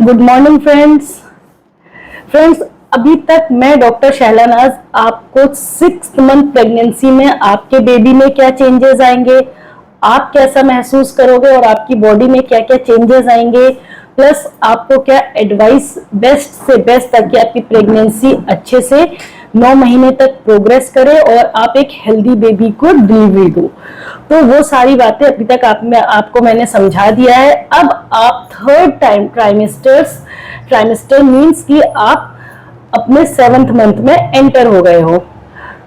Good morning friends अभी तक मैं डॉक्टर शैलानाज आपको 6th मंथ प्रेगनेंसी में आपके बेबी में क्या चेंजेस आएंगे, आप कैसा महसूस करोगे और आपकी बॉडी में क्या क्या चेंजेस आएंगे, प्लस आपको क्या एडवाइस बेस्ट से बेस्ट ताकि आपकी प्रेगनेंसी अच्छे से 9 महीने तक प्रोग्रेस करे और आप एक हेल्दी बेबी को डिलीवरी दो। तो वो सारी बातें अभी तक आपको मैंने समझा दिया है। अब आप थर्ड टाइम ट्राइमेस्टर मीन्स कि आप अपने 7th मंथ में एंटर हो गए हो।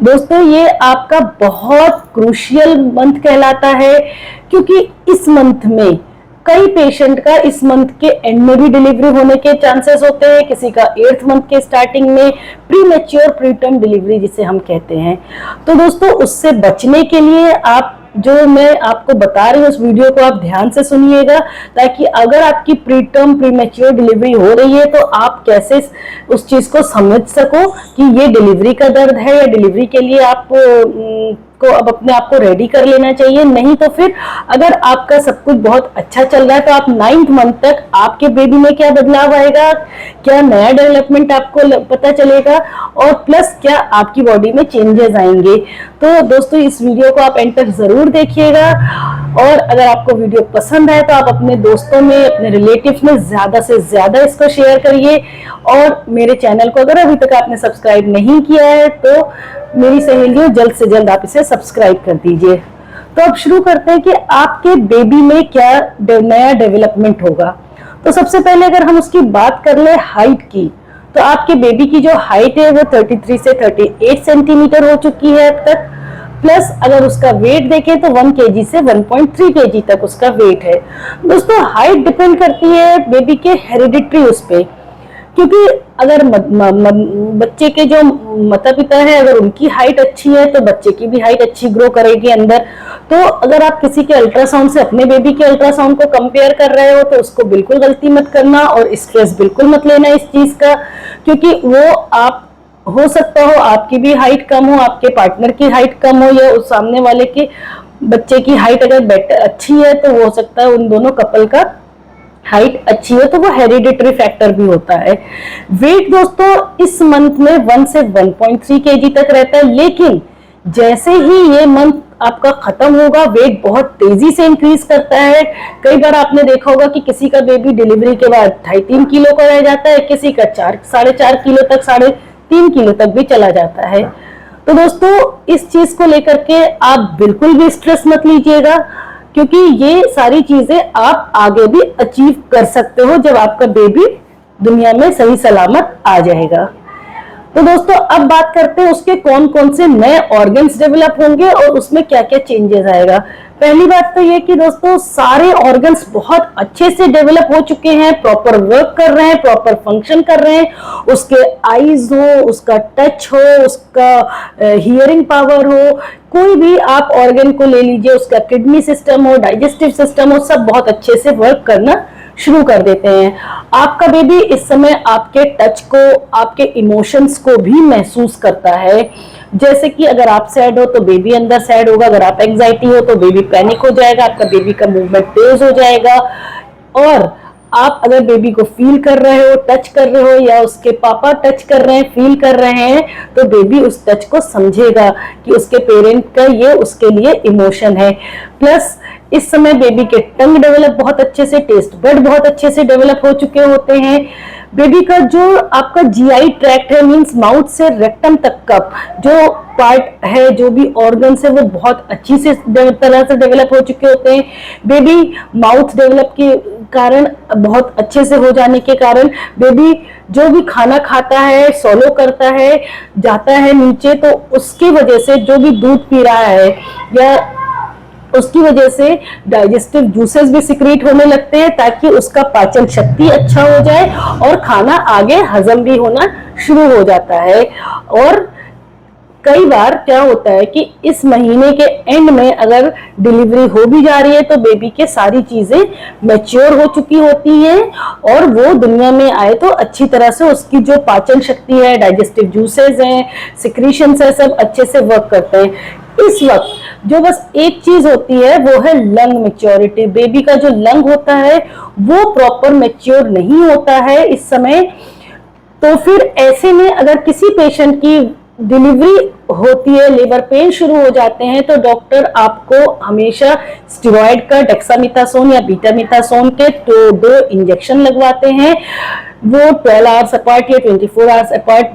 दोस्तों ये आपका बहुत क्रूशियल मंथ कहलाता है क्योंकि इस मंथ में कई पेशेंट का इस मंथ के एंड में भी डिलीवरी होने के चांसेस होते हैं, किसी का 8th मंथ के स्टार्टिंग में प्रीमेच्योर प्रीटर्म डिलीवरी जिसे हम कहते हैं। तो दोस्तों उससे बचने के लिए आप जो मैं आपको बता रही हूँ उस वीडियो को आप ध्यान से सुनिएगा, ताकि अगर आपकी प्रीटर्म प्रीमेच्योर डिलीवरी हो रही है तो आप कैसे उस चीज को समझ सको कि ये डिलीवरी का दर्द है या डिलीवरी के लिए आप को अब अपने आप को रेडी कर लेना चाहिए। नहीं तो फिर अगर आपका सब कुछ बहुत अच्छा चल रहा है तो आप 9th मंथ तक आपके बेबी में क्या बदलाव आएगा, क्या नया डेवलपमेंट आपको पता चलेगा और प्लस क्या आपकी बॉडी में चेंजेस आएंगे। तो दोस्तों इस वीडियो को आप एंड तक जरूर देखिएगा और अगर आपको वीडियो पसंद आए तो आप अपने दोस्तों में, अपने रिलेटिव्स में ज्यादा से ज्यादा इसको शेयर करिए और मेरे चैनल को अगर अभी तक आपने सब्सक्राइब नहीं किया है तो मेरी सहेलियों जल्द से जल्द आप इसे सब्सक्राइब कर दीजिए। तो अब शुरू करते हैं कि आपके बेबी में क्या नया डेवलपमेंट होगा। तो सबसे पहले अगर हम उसकी बात कर ले हाइट की, तो आपके बेबी की जो हाइट है वो 33 से 38 सेंटीमीटर हो चुकी है अब तक। प्लस अगर उसका वेट देखें तो 1 kg से 1.3 kg तक उसका वेट है। दोस्तों हाइट डिपेंड करती है बेबी के हेरिडिटरी उस पे, क्योंकि अगर बच्चे के जो माता पिता है अगर उनकी हाइट अच्छी है तो बच्चे की भी हाइट अच्छी ग्रो करेगी अंदर। तो अगर आप किसी के अल्ट्रासाउंड से अपने बेबी के अल्ट्रासाउंड को कंपेयर कर रहे हो तो उसको बिल्कुल गलती मत करना और स्ट्रेस बिल्कुल मत लेना इस चीज का, क्योंकि वो आप हो सकता हो आपकी भी हाइट कम हो, आपके पार्टनर की हाइट कम हो या उस सामने वाले के बच्चे की हाइट अगर बेटर अच्छी है तो हो सकता है उन दोनों कपल का हाइट अच्छी है, तो वो हेरिडिटरी फैक्टर भी होता है। वेट दोस्तों इस मंथ में 1 से 1.3 kg तक रहता है, लेकिन जैसे ही ये मंथ आपका खत्म होगा वेट बहुत तेजी से इंक्रीज करता है। कई बार आपने देखा होगा कि किसी का बेबी डिलीवरी के बाद 2.5-3 किलो का रह जाता है, किसी का 4-4.5 किलो तक 3.5 किलो तक भी चला जाता है। तो दोस्तों इस चीज को लेकर के आप बिल्कुल भी स्ट्रेस मत लीजिएगा, क्योंकि ये सारी चीजें आप आगे भी अचीव कर सकते हो जब आपका बेबी दुनिया में सही सलामत आ जाएगा। तो दोस्तों अब बात करते हैं उसके कौन कौन से नए ऑर्गन्स डेवलप होंगे और उसमें क्या क्या चेंजेस आएगा। पहली बात तो ये कि दोस्तों सारे ऑर्गन्स बहुत अच्छे से डेवलप हो चुके हैं, प्रॉपर वर्क कर रहे हैं, प्रॉपर फंक्शन कर रहे हैं। उसके आईज हो, उसका टच हो, उसका हियरिंग पावर हो, कोई भी आप ऑर्गन को ले लीजिए, उसका किडनी सिस्टम हो, डाइजेस्टिव सिस्टम हो, सब बहुत अच्छे से वर्क करना शुरू कर देते हैं। आपका बेबी इस समय आपके टच को, आपके इमोशंस को भी महसूस करता है। जैसे कि अगर आप सैड हो तो बेबी अंदर सैड होगा, अगर आप एंजाइटी हो तो बेबी पैनिक हो जाएगा, आपका बेबी का मूवमेंट तेज हो जाएगा। और आप अगर बेबी को फील कर रहे हो, टच कर रहे हो या उसके पापा टच कर रहे हैं, फील कर रहे हैं, तो बेबी उस टच को समझेगा कि उसके पेरेंट का ये उसके लिए इमोशन है। प्लस इस समय बेबी के टंग डेवलप बहुत अच्छे से, टेस्ट बड बहुत अच्छे से डेवलप हो चुके होते हैं। बेबी का जो आपका जीआई ट्रैक्ट है, मींस माउथ से रेक्टम तक का जो पार्ट है, जो भी ऑर्गन्स है, वो बहुत अच्छी से तरह से डेवलप हो चुके होते हैं। बेबी माउथ डेवलप के कारण, बहुत अच्छे से हो जाने के कारण बेबी जो भी खाना खाता है, सोलो करता है, जाता है नीचे, तो उसकी वजह से जो भी दूध पी रहा है या उसकी वजह से डाइजेस्टिव जूसेस भी सिक्रीट होने लगते हैं, ताकि उसका पाचन शक्ति अच्छा हो जाए और खाना आगे हजम भी होना शुरू हो जाता है। और कई बार क्या होता है कि इस महीने के एंड में अगर डिलीवरी हो भी जा रही है तो बेबी के सारी चीजें मैच्योर हो चुकी होती हैं और वो दुनिया में आए तो अच्छी तरह से उसकी जो पाचन शक्ति है, डाइजेस्टिव जूसेस हैं, सिक्रीशंस है, सब अच्छे से वर्क करते हैं। इस वक्त जो बस एक चीज होती है वो है लंग मैच्योरिटी। बेबी का जो लंग होता है वो प्रॉपर मैच्योर नहीं होता है इस समय। तो फिर ऐसे में अगर किसी पेशेंट की डिलीवरी होती है, लेबर पेन शुरू हो जाते हैं, तो डॉक्टर आपको हमेशा स्टेरॉइड का डेक्सामेथासोन या बीटामेथासोन के दो इंजेक्शन लगवाते हैं। वो 12 आवर्स अपार्ट या 24 आवर्स अपार्ट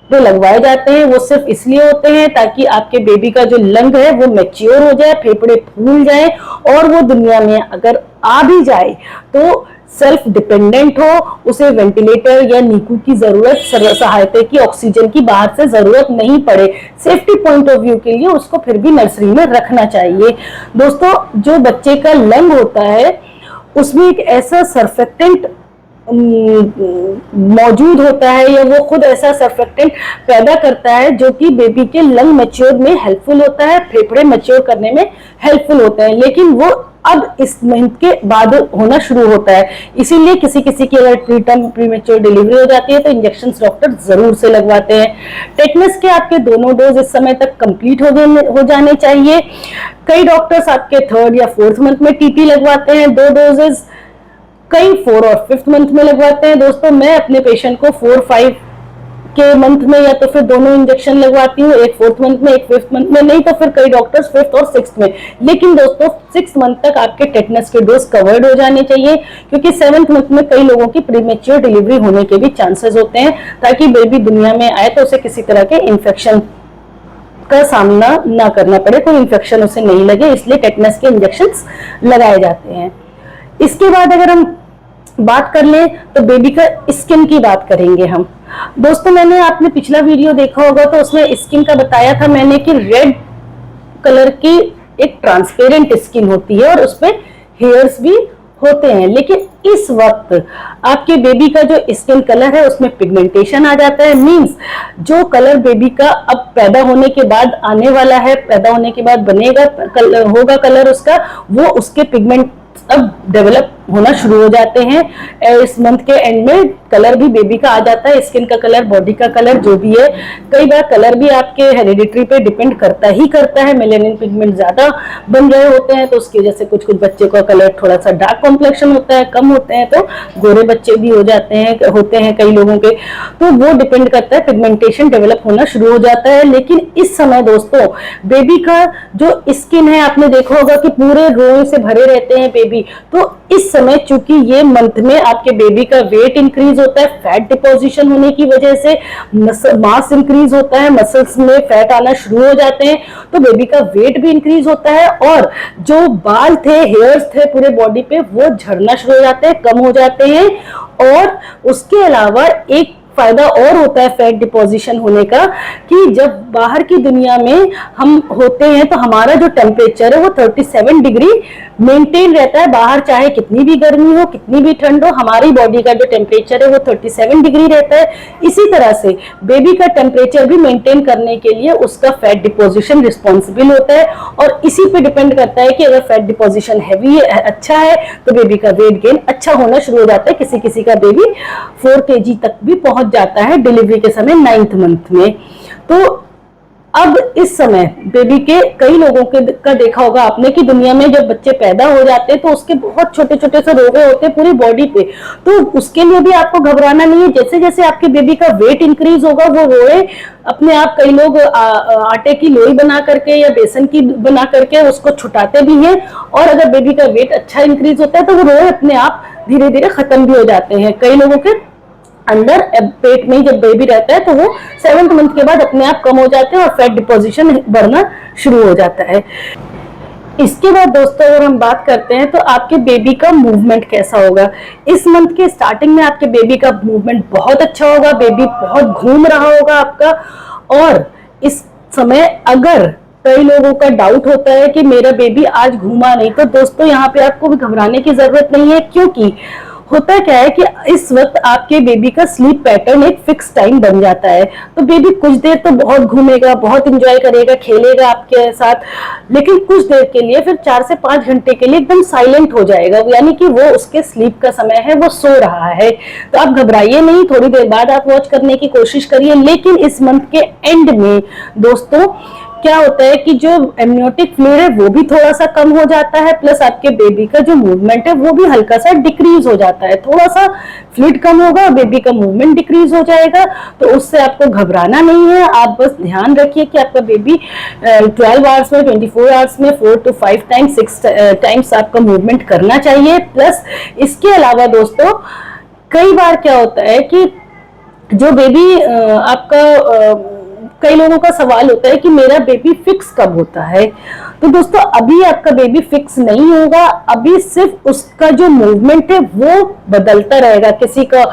तो लगवाए जाते हैं। वो सिर्फ इसलिए होते हैं ताकि आपके बेबी का जो लंग है वो मैच्योर हो जाए, फेफड़े फूल जाए, और वो दुनिया में अगर आ भी जाए तो सेल्फ डिपेंडेंट हो, उसे वेंटिलेटर या नीकू की जरूरत, सहायता की, ऑक्सीजन की बाहर से जरूरत नहीं पड़े। सेफ्टी पॉइंट ऑफ व्यू के लिए उसको फिर भी नर्सरी में रखना चाहिए। दोस्तों, जो बच्चे का लंग होता है उसमें एक ऐसा सर्फेक्टेंट मौजूद होता है, या वो खुद ऐसा सर्फेक्टेंट पैदा करता है जो कि बेबी के लंग मैच्योर में हेल्पफुल होता है, फेफड़े मैच्योर करने में हेल्पफुल होते हैं। लेकिन वो अब इस महीने के बाद होना शुरू होता है। इसीलिए किसी किसी की अगर प्रीमेच्योर डिलीवरी हो जाती है तो इंजेक्शन डॉक्टर जरूर से लगवाते हैं। टेटनस के आपके दोनों डोज इस समय तक कंप्लीट हो जाने चाहिए। कई डॉक्टर्स आपके 3rd या 4th मंथ में टीटी लगवाते हैं 2 डोजेस, कई 4 और 5th मंथ में लगवाते हैं। दोस्तों, मैं अपने पेशेंट को 4-5 के मंथ में या तो फिर दोनों इंजेक्शन लगवाती हूँ, एक 4th मंथ में, एक 5th मंथ में, नहीं तो फिर कई डॉक्टर्स 5th और 6th में। लेकिन दोस्तों, 6th मंथ तक आपके टेटनस के डोज कवर्ड हो जाने चाहिए, क्योंकि 7th मंथ में कई लोगों की प्रीमेच्योर डिलीवरी होने के भी चांसेस होते हैं, ताकि बेबी दुनिया में आए तो उसे किसी तरह के इन्फेक्शन का सामना ना करना पड़े, कोई इन्फेक्शन उसे नहीं लगे, इसलिए टेटनस के इंजेक्शन लगाए जाते हैं। इसके बाद अगर हम बात कर लें तो बेबी का स्किन की बात करेंगे हम। दोस्तों, मैंने आपने पिछला वीडियो देखा होगा तो उसमें स्किन का बताया था मैंने कि रेड कलर की एक ट्रांसपेरेंट स्किन होती है और उसपे हेयर्स भी होते हैं। लेकिन इस वक्त आपके बेबी का जो स्किन कलर है उसमें पिगमेंटेशन आ जाता है। मींस जो कलर बेबी का अब पैदा होने के बाद आने वाला है, पैदा होने के बाद बनेगा होगा कलर उसका, वो उसके पिगमेंट अब डेवलप होना शुरू हो जाते हैं। इस मंथ के एंड में कलर भी बेबी का आ जाता है, स्किन का कलर, बॉडी का कलर जो भी है। कई बार कलर भी आपके हेरिडिटरी पे डिपेंड करता है। मेलेनिन पिगमेंट ज्यादा बन रहे होते हैं तो उसकी वजह से कुछ कुछ बच्चे का कलर थोड़ा सा डार्क कॉम्प्लेक्शन होता है, कम होते हैं तो गोरे बच्चे भी होते हैं कई लोगों के, तो वो डिपेंड करता है, पिगमेंटेशन डेवलप होना शुरू हो जाता है। लेकिन इस समय दोस्तों, बेबी का जो स्किन है आपने देखा होगा कि पूरे रोए से भरे रहते हैं बेबी। तो इस समय चूंकि ये मंथ में आपके बेबी का वेट इंक्रीज होता है, फैट डिपोजिशन होने की वजह से मास इंक्रीज होता है, मसल्स में फैट आना शुरू हो जाते हैं, तो बेबी का वेट भी इंक्रीज होता है, और जो बाल थे, हेयर्स थे पूरे बॉडी पे, वो झड़ना शुरू हो जाते हैं, कम हो जाते हैं। और उसके अलावा एक फायदा और होता है फैट डिपोजिशन होने का, कि जब बाहर की दुनिया में हम होते हैं तो हमारा जो टेम्परेचर है वो 37 डिग्री मेंटेन रहता है। बाहर चाहे कितनी भी गर्मी हो, कितनी भी ठंड हो, हमारी बॉडी का जो टेम्परेचर है वो 37 डिग्री रहता है। इसी तरह से बेबी का टेम्परेचर भी मेंटेन करने के लिए उसका फैट डिपोजिशन रिस्पॉन्सिबल होता है, और इसी पे डिपेंड करता है कि अगर फैट डिपोजिशन हैवी है, अच्छा है, तो बेबी का वेट गेन अच्छा होना शुरू हो जाता है। किसी किसी का बेबी 4 kg तक भी पहुंच जाता है डिलीवरी के समय 9th मंथ में। तो अब इस समय बेबी के कई लोगों का देखा होगा आपने कि दुनिया में जब बच्चे पैदा हो जाते हैं तो उसके बहुत छोटे छोटे से रोगे होते हैं पूरी बॉडी पे, तो उसके लिए भी आपको घबराना नहीं है। जैसे जैसे आपके बेबी का वेट इंक्रीज होगा, वो रोए अपने आप, कई लोग आटे की लोई बना करके या बेसन की बना करके उसको छुटाते भी हैं, और अगर बेबी का वेट अच्छा इंक्रीज होता है तो वो रोए अपने आप धीरे धीरे खत्म भी हो जाते हैं। कई लोगों के अंदर पेट में जब बेबी रहता है तो वो 7th मंथ के बाद अपने आप कम हो जाते हैं और फैट डिपोजिशन बढ़ना शुरू हो जाता है। इसके बाद दोस्तों, अगर हम बात करते हैं तो आपके बेबी का मूवमेंट कैसा होगा। इस मंथ के स्टार्टिंग में आपके बेबी का मूवमेंट बहुत अच्छा होगा, बेबी बहुत घूम रहा होगा आपका। और इस समय अगर कई लोगों का डाउट होता है कि मेरा बेबी आज घूमा नहीं, तो दोस्तों यहाँ पे आपको भी घबराने की जरूरत नहीं है, क्योंकि होता क्या है कि इस वक्त आपके बेबी का स्लीप पैटर्न एक फिक्स टाइम बन जाता है। तो बेबी कुछ देर तो बहुत घूमेगा, बहुत एंजॉय करेगा, खेलेगा आपके साथ, लेकिन कुछ देर के लिए फिर 4 से 5 घंटे के लिए एकदम साइलेंट हो जाएगा, यानी कि वो उसके स्लीप का समय है, वो सो रहा है। तो आप घबराइए नहीं, थोड़ी देर बाद आप वॉच करने की कोशिश करिए। लेकिन इस मंथ के एंड में दोस्तों क्या होता है कि जो एमनियोटिक फ्लूइड है वो भी थोड़ा सा कम हो जाता है, प्लस आपके बेबी का जो मूवमेंट है वो भी हल्का सा डिक्रीज हो जाता है। थोड़ा सा फ्लूइड कम होगा, बेबी का मूवमेंट डिक्रीज हो जाएगा, तो उससे आपको घबराना नहीं है। आप बस ध्यान रखिए कि आपका बेबी 12 आवर्स में, 24 आवर्स में 4 to 5 टाइम्स, 6 टाइम्स आपका मूवमेंट करना चाहिए। प्लस इसके अलावा दोस्तों कई बार क्या होता है कि जो बेबी आपका कई लोगों का सवाल होता है कि मेरा बेबी फिक्स कब होता है। तो दोस्तों अभी आपका बेबी फिक्स नहीं होगा, अभी सिर्फ उसका जो मूवमेंट है वो बदलता रहेगा। किसी का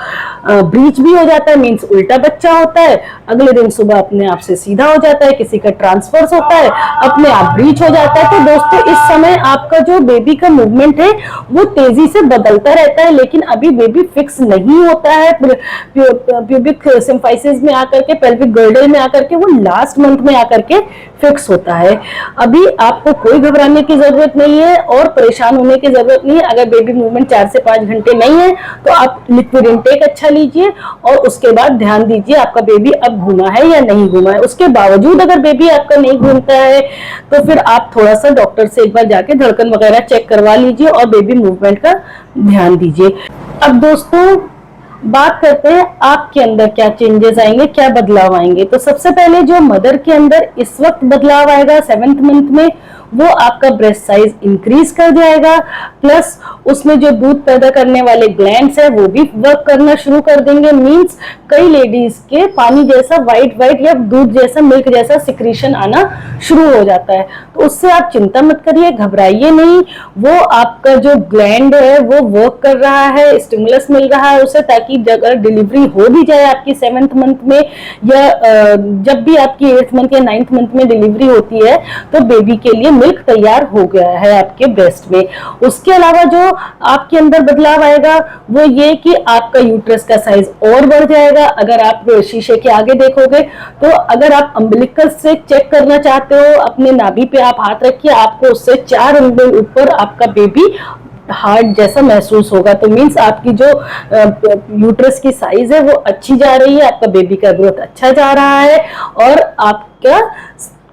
ब्रीच भी हो जाता है, मींस उल्टा बच्चा होता है, अगले दिन सुबह अपने आप से सीधा हो जाता है। किसी का ट्रांसफर्स होता है, अपने आप ब्रीच हो जाता है। तो दोस्तों इस समय आपका जो बेबी का मूवमेंट है वो तेजी से बदलता रहता है, लेकिन अभी बेबी फिक्स नहीं होता है। प्यूबिक सिम्फाइसिस में आकर के, पेल्विक गर्डल में आकर के, वो लास्ट मंथ में आकर के फिक्स होता है। अभी आपको कोई घबराने की जरूरत नहीं है और परेशान होने की जरूरत नहीं है। अगर बेबी मूवमेंट 4 से 5 घंटे नहीं है तो आप लिक्विड इनटेक अच्छा लीजिए और उसके बाद ध्यान दीजिए आपका बेबी अब घूमा है या नहीं घूमा है। उसके बावजूद अगर बेबी आपका नहीं घूमता है तो फिर आप थोड़ा सा डॉक्टर से एक बार जाके धड़कन वगैरह चेक करवा लीजिए और बेबी मूवमेंट का ध्यान दीजिए। अब दोस्तों बात करते हैं आपके अंदर क्या चेंजेस आएंगे, क्या बदलाव आएंगे। तो सबसे पहले जो मदर के अंदर इस वक्त बदलाव आएगा 7th मंथ में, वो आपका ब्रेस्ट साइज इंक्रीज कर जाएगा। प्लस उसमें जो दूध पैदा करने वाले ग्लैंड्स है वो भी वर्क करना शुरू कर देंगे। मींस कई लेडीज के पानी जैसा व्हाइट व्हाइट या दूध जैसा, मिल्क जैसा सिक्रीशन आना शुरू हो जाता है। तो उससे आप चिंता मत करिए, घबराइए नहीं। वो आपका जो ग्लैंड है वो वर्क कर रहा है, स्टिमुलस मिल रहा है उसे, ताकि अगर डिलीवरी हो भी जाए आपकी 7th मंथ में या जब भी आपकी 8th मंथ या 9th मंथ में डिलीवरी होती है तो बेबी के लिए मिल्क तैयार हो गया है आपके ब्रेस्ट में। उसके अलावा जो आपके अंदर बदलाव आएगा वो ये कि आपका यूट्रस का साइज और बढ़ जाएगा। अगर आप शीशे के आगे देखोगे तो अगर आप अम्बिलिकल से चेक करना चाहते हो, अपने नाभि पे आप हाथ रखिए, आपको उससे 4 उंगली ऊपर आपका बेबी हार्ट जैसा महसूस होगा। तो मींस आपकी जो यूट्रस की साइज है वो अच्छी जा रही है, आपका बेबी का ग्रोथ अच्छा जा रहा है और आपका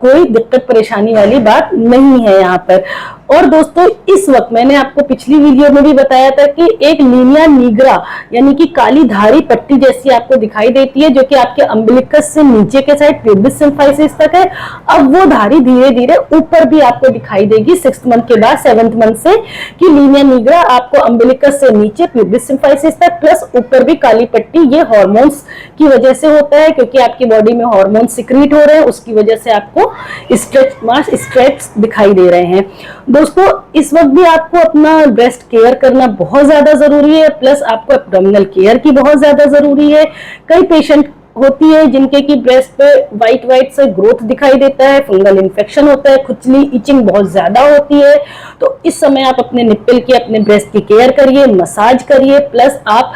कोई दिक्कत परेशानी वाली बात नहीं है यहाँ पर। और दोस्तों इस वक्त मैंने आपको पिछली वीडियो में भी बताया था कि एक लीनिया निग्रा यानी कि काली धारी पट्टी जैसी आपको दिखाई देती है जो कि आपके अम्बिलिकस से नीचे के साइड प्यूबिस सिम्फाइसिस तक है। अब वो धारी धीरे धीरे ऊपर भी आपको दिखाई देगी 6th मंथ के बाद 7th मंथ से, कि लीनिया निग्रा आपको अम्बिलिकस से नीचे प्यूबिस सिम्फाइसिस तक प्लस ऊपर भी काली पट्टी। ये हार्मोन्स की वजह से होता है क्योंकि आपकी बॉडी में हार्मोन सिक्रीट हो रहे हैं, उसकी वजह से आपको स्ट्रेच मार्क्स, स्ट्रेच दिखाई दे रहे हैं। दोस्तों इस वक्त भी आपको अपना ब्रेस्ट केयर करना बहुत ज्यादा जरूरी है, प्लस आपको एब्डोमिनल केयर की बहुत ज्यादा जरूरी है। कई पेशेंट होती है जिनके की ब्रेस्ट पे व्हाइट व्हाइट से ग्रोथ दिखाई देता है, फंगल इन्फेक्शन होता है, खुजली इचिंग बहुत ज्यादा होती है। तो इस समय आप अपने निप्पल की, अपने ब्रेस्ट की केयर करिए, मसाज करिए। प्लस आप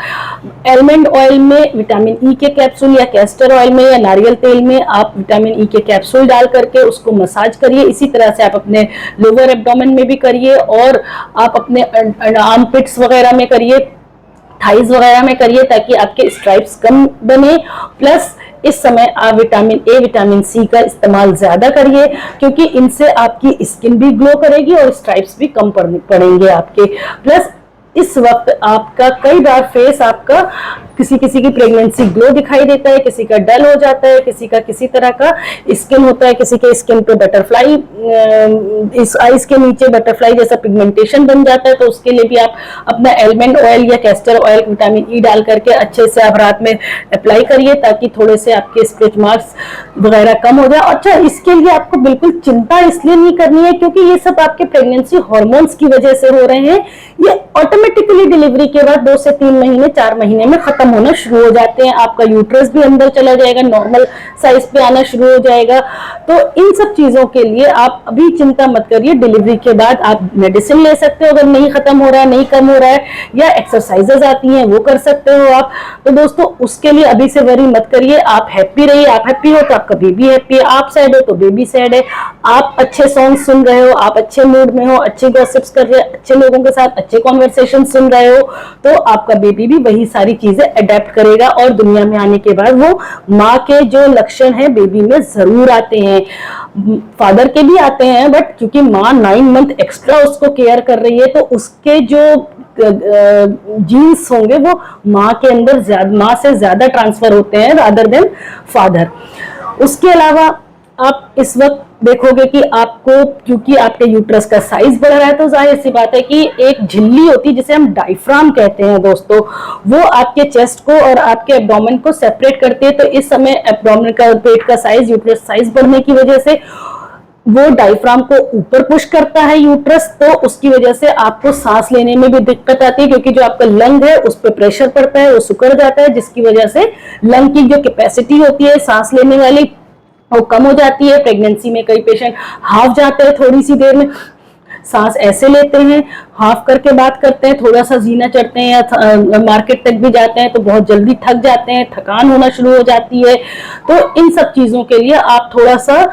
एलमंड ऑयल में विटामिन ई के कैप्सूल या कैस्टर ऑयल में या नारियल तेल में आप विटामिन ई के कैप्सूल डाल करके उसको मसाज करिए। इसी तरह से आप अपने लोअर एब्डोमेन में भी करिए और आप अपने आर्मपिट्स वगैरह में करिए, थाइज वगैरह में करिए, ताकि आपके स्ट्राइप्स कम बने। प्लस इस समय आप विटामिन ए, विटामिन सी का इस्तेमाल ज्यादा करिए क्योंकि इनसे आपकी स्किन भी ग्लो करेगी और स्ट्राइप्स भी कम पड़ेंगे आपके। प्लस इस वक्त आपका कई बार फेस आपका किसी किसी की प्रेगनेंसी ग्लो दिखाई देता है, किसी का डल हो जाता है, किसी का किसी तरह का स्किन होता है, किसी के स्किन पे बटरफ्लाई, इस आईज के नीचे बटरफ्लाई जैसा पिगमेंटेशन बन जाता है। तो उसके लिए भी आप अपना एलमंड ऑयल या कैस्टर ऑयल, विटामिन ई डाल करके अच्छे से आप रात में अप्लाई करिए ताकि थोड़े से आपके स्ट्रेच मार्क्स वगैरह कम हो जाए। अच्छा, इसके लिए आपको बिल्कुल चिंता इसलिए नहीं करनी है क्योंकि ये सब आपके प्रेगनेंसी हॉर्मोन्स की वजह से हो रहे हैं। ये ऑटोमेटिकली डिलीवरी के बाद 2 से 3 महीने, 4 महीने में खत्म होना शुरू हो जाते हैं। आपका यूट्रस भी अंदर चला जाएगा, नॉर्मल साइज पे आना शुरू हो जाएगा। तो इन सब चीजों के लिए आप अभी चिंता मत करिए। डिलीवरी के बाद आप मेडिसिन ले सकते हो अगर नहीं खत्म हो रहा है, नहीं कम हो रहा है, या एक्सरसाइजेज आती हैं वो कर सकते हो आप। तो दोस्तों उसके लिए अभी से वरी मत करिए, आप हैप्पी रहिए। आप हैप्पी हो तो आपका बेबी हैप्पी है, आप सैड हो तो बेबी सैड है। आप अच्छे सॉन्ग सुन रहे हो, आप अच्छे मूड में हो, अच्छे गॉसिप्स कर रहे हो, अच्छे लोगों के साथ अच्छे कॉन्वर्सेशन सुन रहे हो, तो आपका बेबी भी वही सारी चीजें अडेप्ट करेगा और दुनिया में आने के बाद वो माँ के जो लक्षण है बेबी में जरूर आते हैं, फादर के भी आते हैं, बट क्योंकि माँ 9 मंथ एक्स्ट्रा उसको केयर कर रही है तो उसके जो जीन्स होंगे वो माँ के अंदर माँ से ज्यादा ट्रांसफर होते हैं रादर देन फादर। उसके अलावा आप इस वक्त देखोगे कि आपको, क्योंकि आपके यूट्रस का साइज बढ़ रहा है तो जाहिर सी बात है कि एक झिल्ली होती है जिसे हम डायफ्राम कहते हैं दोस्तों, वो आपके चेस्ट को और आपके एब्डोमेन को सेपरेट करती है। तो इस समय एब्डोमेन का, पेट का साइज, यूट्रस साइज बढ़ने की वजह से वो डायफ्राम को ऊपर पुश करता है यूट्रस, तो उसकी वजह से आपको सांस लेने में भी दिक्कत आती है, क्योंकि जो आपका लंग है उस पर प्रेशर पड़ता है, वो सिकुड़ जाता है, जिसकी वजह से लंग की जो कैपेसिटी होती है सांस लेने वाली वो कम हो जाती है। प्रेगनेंसी में कई पेशेंट हाफ जाते हैं, थोड़ी सी देर में सांस ऐसे लेते हैं, हाफ करके बात करते हैं, थोड़ा सा जीना चढ़ते हैं या मार्केट तक भी जाते हैं तो बहुत जल्दी थक जाते हैं, थकान होना शुरू हो जाती है। तो इन सब चीजों के लिए आप थोड़ा सा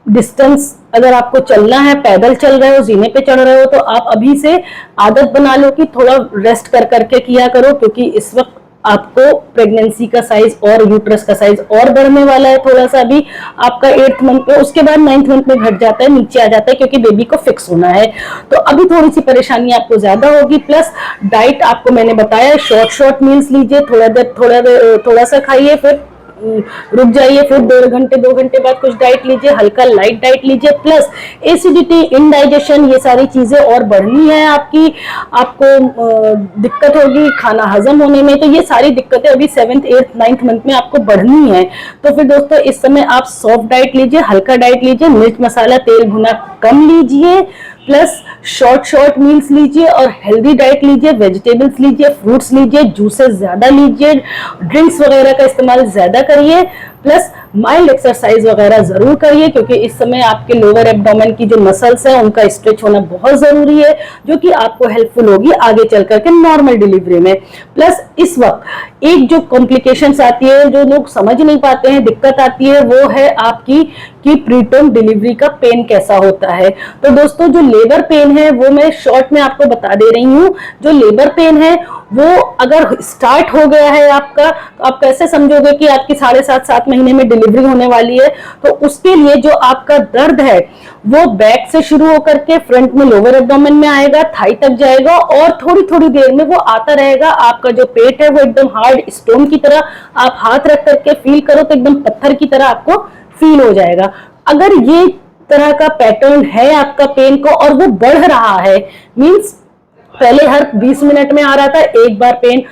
डिस्टेंस, अगर आपको चलना है, पैदल चल रहे हो, जीने पे चढ़ रहे हो, तो आप अभी से आदत बना लो कि थोड़ा रेस्ट कर करके किया करो, क्योंकि इस वक्त आपको प्रेगनेंसी का साइज और यूट्रस का साइज और बढ़ने वाला है थोड़ा सा। अभी आपका 8th मंथ पे, उसके बाद 9th मंथ में घट जाता है, नीचे आ जाता है, क्योंकि बेबी को फिक्स होना है। तो अभी थोड़ी सी परेशानी आपको ज्यादा होगी। प्लस डाइट आपको मैंने बताया, शॉर्ट मील्स लीजिए, थोड़ा सा खाइए, फिर रुक जाइए, फिर 1.5 घंटे 2 घंटे बाद कुछ डाइट लीजिए, हल्का लाइट डाइट लीजिए। प्लस एसिडिटी, इनडाइजेशन, ये सारी चीजें और बढ़नी है आपकी, आपको दिक्कत होगी खाना हजम होने में। तो ये सारी दिक्कतें अभी 7th 8th 9th मंथ में आपको बढ़नी है। तो फिर दोस्तों इस समय आप सॉफ्ट डाइट लीजिए, हल्का डाइट लीजिए, मिर्च मसाला तेल भुना कम लीजिए, प्लस शॉर्ट मील्स लीजिए और हेल्दी डाइट लीजिए, वेजिटेबल्स लीजिए, फ्रूट्स लीजिए, जूसेस ज्यादा लीजिए, ड्रिंक्स वगैरह का इस्तेमाल ज्यादा करिए, प्लस माइल्ड एक्सरसाइज वगैरह जरूर करिए, क्योंकि इस समय आपके लोअर एब्डोमेन की जो मसल्स हैं उनका स्ट्रेच होना बहुत जरूरी है, जो कि आपको हेल्पफुल होगी आगे चल करके नॉर्मल डिलीवरी में। प्लस इस वक्त एक जो कॉम्प्लिकेशंस आती है, जो लोग समझ नहीं पाते हैं, दिक्कत आती है, वो है आपकी कि प्रीटर्म डिलीवरी का पेन कैसा होता है। तो दोस्तों जो लेबर पेन है वो मैं शॉर्ट में आपको बता दे रही हूँ। जो लेबर पेन है वो अगर स्टार्ट हो गया है आपका, तो आप कैसे समझोगे कि आपकी 7.5 महीने में डिलीवरी होने वाली है। तो उसके लिए जो आपका दर्द है वो बैक से शुरू होकर के फ्रंट में लोअर एब्डोमेन में आएगा, थाई तक जाएगा और थोड़ी थोड़ी देर में वो आता रहेगा। आपका जो पेट है वो एकदम हार्ड स्टोन की तरह, आप हाथ रख करके फील करो तो एकदम पत्थर की तरह आपको फील हो जाएगा। अगर ये तरह का पैटर्न है आपका पेन को और वो बढ़ रहा है, मींस पहले हर 20 मिनट में आ रहा था एक बार पेन,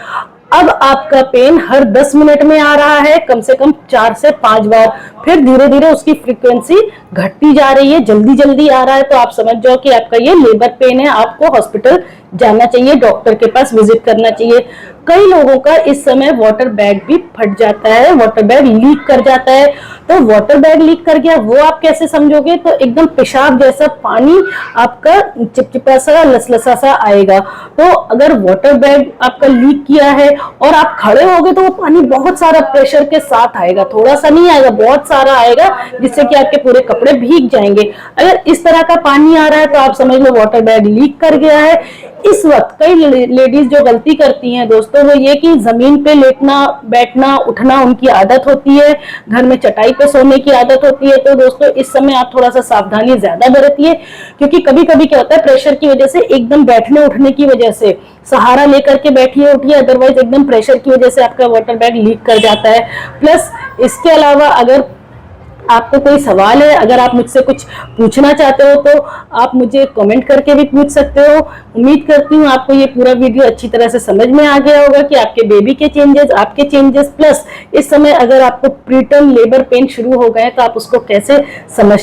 अब आपका पेन हर 10 मिनट में आ रहा है कम से कम 4 से 5 बार, फिर धीरे धीरे उसकी फ्रीक्वेंसी घटती जा रही है, जल्दी जल्दी आ रहा है, तो आप समझ जाओ कि आपका ये लेबर पेन है। आपको हॉस्पिटल जाना चाहिए, डॉक्टर के पास विजिट करना चाहिए। कई लोगों का इस समय वाटर बैग भी फट जाता है, वाटर बैग लीक कर जाता है। तो वाटर बैग लीक कर गया वो आप कैसे समझोगे, तो एकदम पेशाब जैसा पानी आपका चिपचिपा सा लसलसा सा आएगा। तो अगर वाटर बैग आपका लीक किया है और आप खड़े हो गए तो वो पानी बहुत सारा प्रेशर के साथ आएगा, थोड़ा सा नहीं आएगा, बहुत सारा आएगा, जिससे कि आपके पूरे कपड़े भीग जाएंगे। अगर इस तरह का पानी आ रहा है तो आप समझ लो वाटर बैग लीक कर गया है। इस वक्त कई लेडीज जो गलती करती हैं दोस्तों वो ये कि जमीन पे लेटना, बैठना, उठना उनकी आदत होती है, घर में चटाई पे सोने की आदत होती है। तो दोस्तों इस समय आप थोड़ा सा सावधानी ज्यादा बरतिए, क्योंकि कभी कभी क्या होता है प्रेशर की वजह से, एकदम बैठने उठने की वजह से सहारा लेकर के बैठिए उठिए, अदरवाइज एकदम प्रेशर की वजह से आपका वाटर बैग लीक कर जाता है। प्लस इसके अलावा अगर आपको कोई सवाल है, अगर आप मुझसे कुछ पूछना चाहते हो तो आप मुझे कमेंट करके भी पूछ सकते हो। उम्मीद करती हूँ आपको ये पूरा वीडियो अच्छी तरह से समझ में आ गया होगा कि आपके बेबी के चेंजेस, आपके चेंजेस, प्लस इस समय अगर आपको प्रीटर्म लेबर पेन शुरू हो गए तो आप उसको कैसे समझ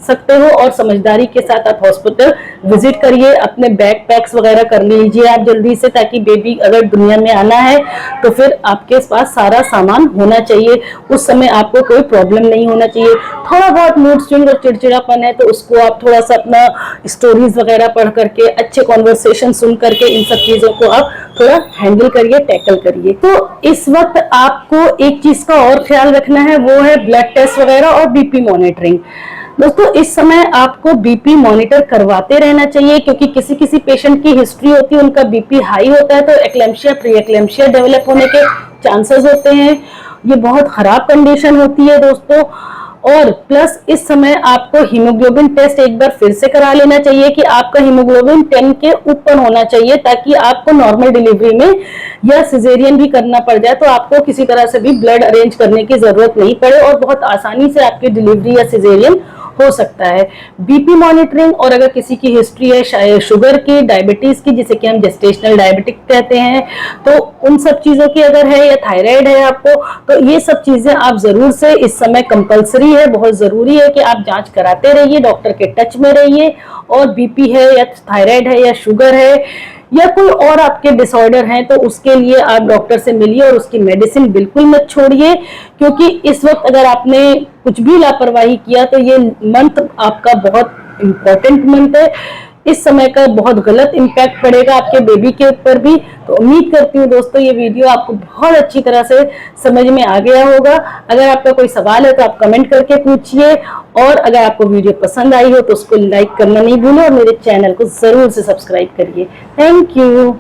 सकते हो, और समझदारी के साथ आप हॉस्पिटल विजिट करिए। अपने बैग पैक्स वगैरह कर लीजिए आप जल्दी से, ताकि बेबी अगर दुनिया में आना है तो फिर आपके पास सारा सामान होना चाहिए, उस समय आपको कोई प्रॉब्लम नहीं होना चाहिए। थोड़ा बहुत मूड स्विंग और चिड़चिड़ापन है तो उसको आप थोड़ा सा अपना स्टोरीज वगैरह पढ़ करके, अच्छे कॉन्वर्सेशन सुन करके इन सब चीजों को आप थोड़ा हैंडल करिए, टैकल करिए। तो इस वक्त आपको एक चीज का और ख्याल रखना है, वो है ब्लड टेस्ट वगैरह और बीपी मॉनिटरिंग। दोस्तों इस समय आपको बीपी मॉनिटर करवाते रहना चाहिए, क्योंकि किसी किसी पेशेंट की हिस्ट्री होती है, उनका बीपी हाई होता है तो एक्लेम्शिया, प्री एक्लेम्शिया डेवलप होने के चांसेस होते हैं। ये बहुत खराब कंडीशन होती है दोस्तों। और प्लस इस समय आपको हीमोग्लोबिन टेस्ट एक बार फिर से करा लेना चाहिए कि आपका हीमोग्लोबिन 10 के ऊपर होना चाहिए, ताकि आपको नॉर्मल डिलीवरी में या सिजेरियन भी करना पड़ जाए तो आपको किसी तरह से भी ब्लड अरेंज करने की जरूरत नहीं पड़े और बहुत आसानी से आपकी डिलीवरी या सिजेरियन हो सकता है। बीपी मॉनिटरिंग, और अगर किसी की हिस्ट्री है शुगर की, डायबिटीज की, जिसे कि हम जेस्टेशनल डायबिटिक कहते हैं, तो उन सब चीजों की अगर है, या थायराइड है आपको, तो ये सब चीजें आप जरूर से इस समय कंपलसरी है, बहुत जरूरी है कि आप जांच कराते रहिए, डॉक्टर के टच में रहिए। और बीपी है या थायराइड है या शुगर है या कोई और आपके डिसऑर्डर हैं, तो उसके लिए आप डॉक्टर से मिलिए और उसकी मेडिसिन बिल्कुल मत छोड़िए, क्योंकि इस वक्त अगर आपने कुछ भी लापरवाही किया तो ये मंथ आपका बहुत इंपॉर्टेंट मंथ है। इस समय का बहुत गलत इम्पैक्ट पड़ेगा आपके बेबी के ऊपर भी। तो उम्मीद करती हूँ दोस्तों ये वीडियो आपको बहुत अच्छी तरह से समझ में आ गया होगा। अगर आपका कोई सवाल है तो आप कमेंट करके पूछिए, और अगर आपको वीडियो पसंद आई हो तो उसको लाइक करना नहीं भूलें और मेरे चैनल को जरूर से सब्सक्राइब करिए। Thank you.